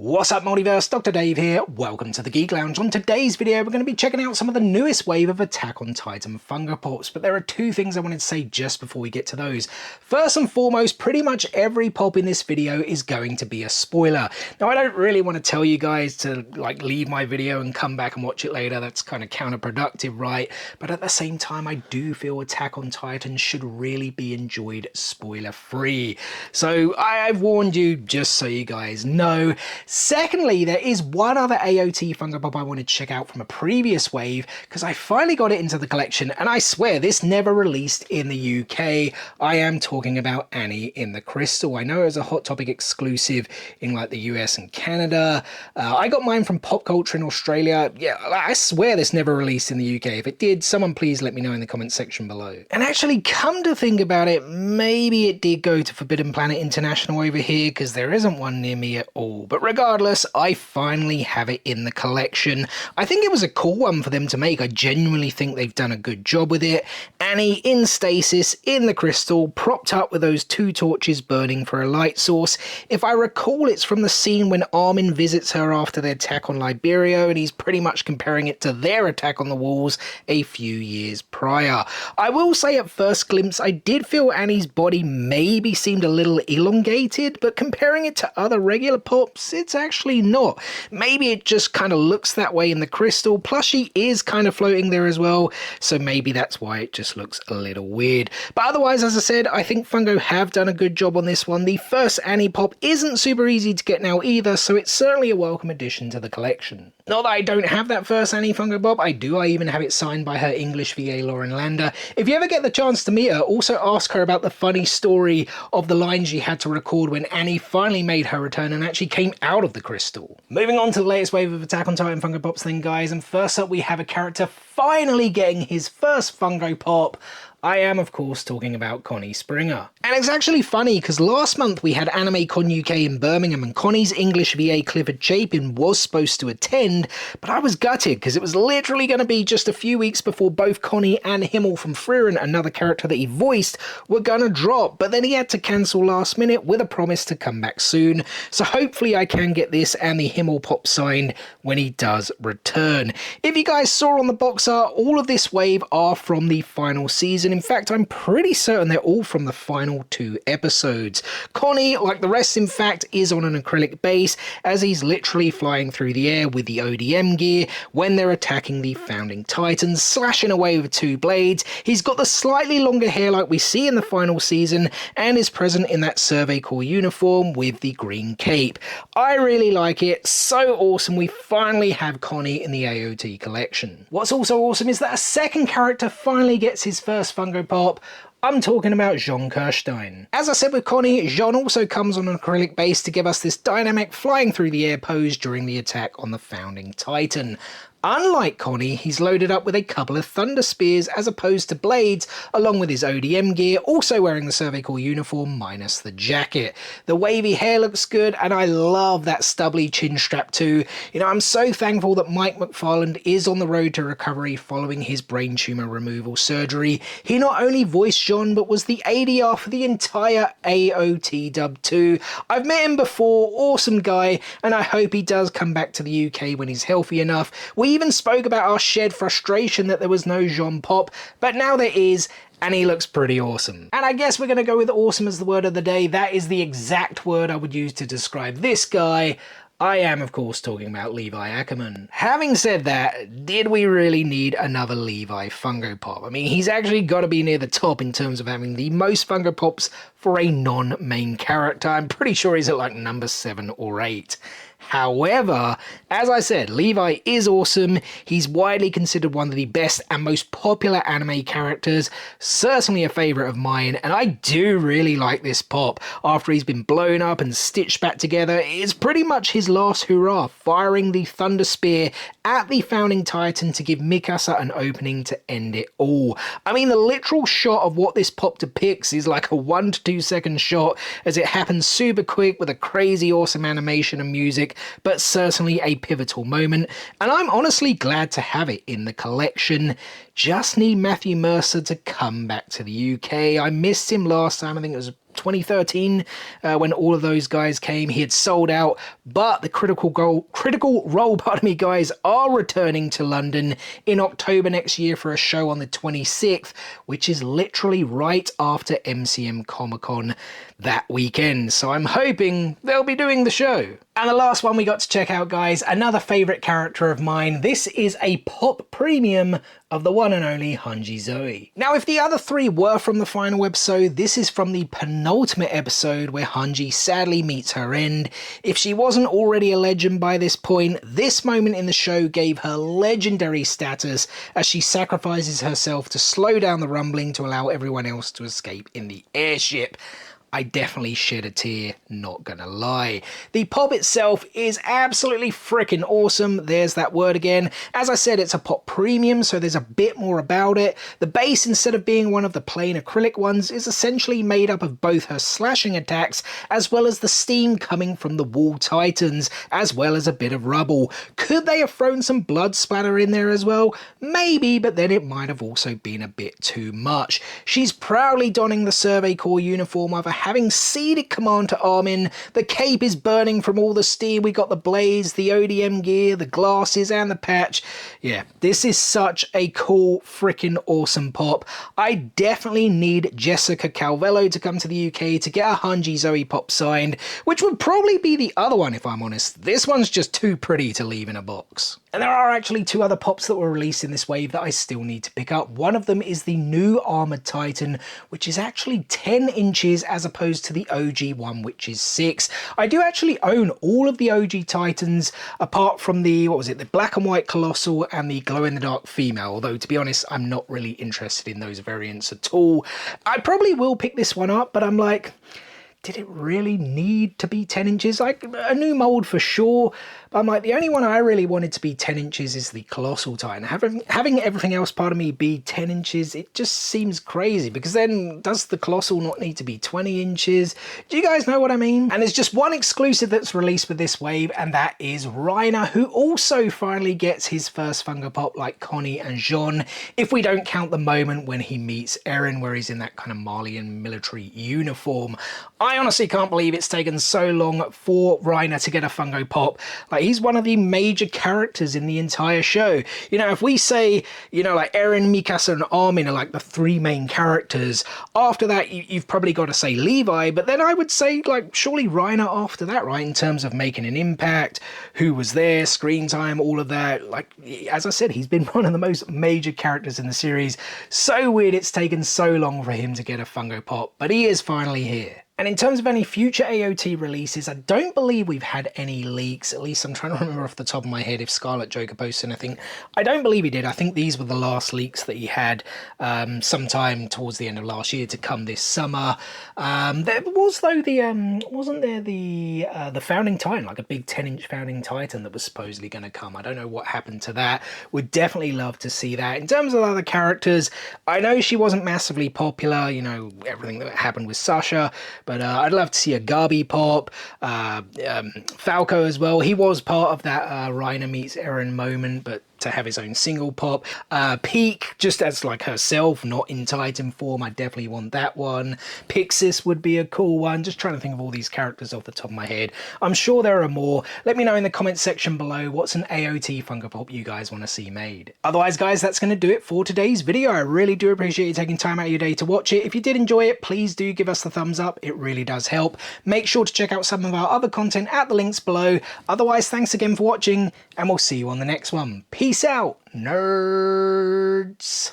What's up, Multiverse? Dr. Dave here. Welcome to the Geek Lounge. On today's video, we're going to be checking out some of the newest wave of Attack on Titan Funko Pops, but there are two things I wanted to say just before we get to those. First and foremost, pretty much every pop in this video is going to be a spoiler. Now, I don't really want to tell you guys to leave my video and come back and watch it later. That's kind of counterproductive, right? But at the same time, I do feel Attack on Titan should really be enjoyed spoiler-free. So I've warned you just so you guys know. Secondly, there is one other AOT Funko Pop I wanted to check out from a previous wave because I finally got it into the collection, and I swear this never released in the UK. I am talking about Annie in the Crystal. I know it was a Hot Topic exclusive in the US and Canada. I got mine from Pop Culture in Australia. Yeah, I swear this never released in the UK. If it did, someone please let me know in the comment section below. And actually, come to think about it, maybe it did go to Forbidden Planet International over here because there isn't one near me at all. But regardless, I finally have it in the collection. I think it was a cool one for them to make. I genuinely think they've done a good job with it. Annie in stasis, in the crystal, propped up with those two torches burning for a light source. If I recall, it's from the scene when Armin visits her after their attack on Liberia, and he's pretty much comparing it to their attack on the walls a few years prior. I will say at first glimpse, I did feel Annie's body maybe seemed a little elongated, but comparing it to other regular pops, it's actually not. Maybe it just kind of looks that way in the crystal, plus she is kind of floating there as well, so maybe that's why it just looks a little weird. But otherwise, as I said, I think Funko have done a good job on this one. The first Annie pop isn't super easy to get now either, so it's certainly a welcome addition to the collection. Not that I don't have that first Annie Funko Pop, I do. I even have it signed by her English VA Lauren Lander. If you ever get the chance to meet her, also ask her about the funny story of the lines she had to record when Annie finally made her return and actually came out of the crystal. Moving on to the latest wave of Attack on Titan Funko Pops then, guys, and first up we have a character finally getting his first Funko Pop. I am, of course, talking about Connie Springer. And it's actually funny because last month we had Anime Con UK in Birmingham and Connie's English VA Clifford Chapin was supposed to attend, but I was gutted because it was literally going to be just a few weeks before both Connie and Himmel from Frieren, another character that he voiced, were going to drop, but then he had to cancel last minute with a promise to come back soon. So hopefully I can get this and the Himmel pop signed when he does return. If you guys saw on the box art, all of this wave are from the final season. In fact, I'm pretty certain they're all from the final 2 episodes. Connie, like the rest in fact, is on an acrylic base as he's literally flying through the air with the ODM gear when they're attacking the Founding Titans, slashing away with 2 blades. He's got the slightly longer hair like we see in the final season and is present in that Survey Corps uniform with the green cape. I really like it. So awesome. We finally have Connie in the AOT collection. What's also awesome is that a second character finally gets his first Funko Pop. I'm talking about Jean Kirstein. As I said with Connie, Jean also comes on an acrylic base to give us this dynamic flying through the air pose during the attack on the Founding Titan. Unlike Connie, he's loaded up with a couple of Thunder Spears as opposed to blades, along with his ODM gear, also wearing the Survey Corps uniform minus the jacket. The wavy hair looks good, and I love that stubbly chin strap too. You know, I'm so thankful that Mike McFarland is on the road to recovery following his brain tumor removal surgery. He not only voiced Jean, but was the ADR for the entire AOT dub too. I've met him before, awesome guy, and I hope he does come back to the UK when he's healthy enough. We even spoke about our shared frustration that there was no Jean Pop, but now there is, and he looks pretty awesome. And I guess we're going to go with awesome as the word of the day. That is the exact word I would use to describe this guy. I am, of course, talking about Levi Ackerman. Having said that, did we really need another Levi Funko Pop? I mean, he's actually got to be near the top in terms of having the most Funko Pops for a non-main character. I'm pretty sure he's at number 7 or 8. However, as I said, Levi is awesome. He's widely considered one of the best and most popular anime characters, certainly a favourite of mine, and I do really like this pop. After he's been blown up and stitched back together, it's pretty much his last hurrah, firing the Thunder Spear at the Founding Titan to give Mikasa an opening to end it all. I mean, the literal shot of what this pop depicts is like a 1 to 2 second shot as it happens super quick with a crazy awesome animation and music, but certainly a pivotal moment, and I'm honestly glad to have it in the collection. Just need Matthew Mercer to come back to the UK. I missed him last time. I think it was 2013 when all of those guys came. He had sold out, but the Critical Role guys are returning to London in October next year for a show on the 26th, which is literally right after MCM Comic Con that weekend. So I'm hoping they'll be doing the show. And the last one we got to check out, guys, another favorite character of mine. This is a pop premium of the one and only Hanji Zoe. Now, if the other three were from the final episode, this is from the penultimate episode where Hanji sadly meets her end. If she wasn't already a legend by this point, this moment in the show gave her legendary status as she sacrifices herself to slow down the rumbling to allow everyone else to escape in the airship. I definitely shed a tear, not gonna lie. The pop itself is absolutely freaking awesome. There's that word again. As I said, it's a pop premium, so there's a bit more about it. The base, instead of being one of the plain acrylic ones, is essentially made up of both her slashing attacks as well as the steam coming from the wall titans, as well as a bit of rubble. Could they have thrown some blood splatter in there as well? Maybe, but then it might have also been a bit too much. She's proudly donning the Survey Corps uniform of a having ceded command to Armin. The cape is burning from all the steam. We got the blades, the ODM gear, the glasses, and the patch. Yeah, this is such a cool, freaking awesome pop. I definitely need Jessica Calvello to come to the UK to get a Hanji Zoe pop signed, which would probably be the other one if I'm honest. This one's just too pretty to leave in a box. And there are actually two other pops that were released in this wave that I still need to pick up. One of them is the new Armored Titan, which is actually 10 inches as opposed to the OG one, which is 6. I do actually own all of the OG Titans, apart from the, the black and white Colossal and the glow-in-the-dark female, although to be honest, I'm not really interested in those variants at all. I probably will pick this one up, but I'm like, did it really need to be 10 inches? Like, a new mold for sure, but I'm like, the only one I really wanted to be 10 inches is the Colossal Titan. Having everything else part of me be 10 inches, it just seems crazy, because then does the Colossal not need to be 20 inches? Do you guys know what I mean? And there's just one exclusive that's released with this wave, and that is Reiner, who also finally gets his first Funko Pop like Connie and Jean, if we don't count the moment when he meets Eren, where he's in that kind of Malian military uniform. I honestly can't believe it's taken so long for Reiner to get a Funko Pop. Like, he's one of the major characters in the entire show. You know, if we say, you know, like Eren, Mikasa, and Armin are like the three main characters, after that you've probably got to say Levi, but then I would say, like, surely Reiner after that, right? In terms of making an impact, who was there, screen time, all of that. Like, as I said, he's been one of the most major characters in the series. So weird it's taken so long for him to get a Funko Pop, but he is finally here. And in terms of any future AOT releases, I don't believe we've had any leaks. At least I'm trying to remember off the top of my head if Scarlet Joker posted anything. I don't believe he did. I think these were the last leaks that he had sometime towards the end of last year to come this summer. There was, though, wasn't there the Founding Titan, like a big 10-inch Founding Titan that was supposedly going to come. I don't know what happened to that. Would definitely love to see that. In terms of other characters, I know she wasn't massively popular, you know, everything that happened with Sasha, but I'd love to see a Gabi pop, Falco as well. He was part of that Reiner meets Eren moment, but to have his own single pop. Peak, just as like herself, not in Titan form, I definitely want that one. Pixis would be a cool one. Just trying to think of all these characters off the top of my head. I'm sure there are more. Let me know in the comments section below what's an AOT Funko Pop you guys want to see made. Otherwise, guys, that's going to do it for today's video. I really do appreciate you taking time out of your day to watch it. If you did enjoy it, please do give us the thumbs up. It really does help. Make sure to check out some of our other content at the links below. Otherwise, thanks again for watching, and we'll see you on the next one. Peace out, nerds.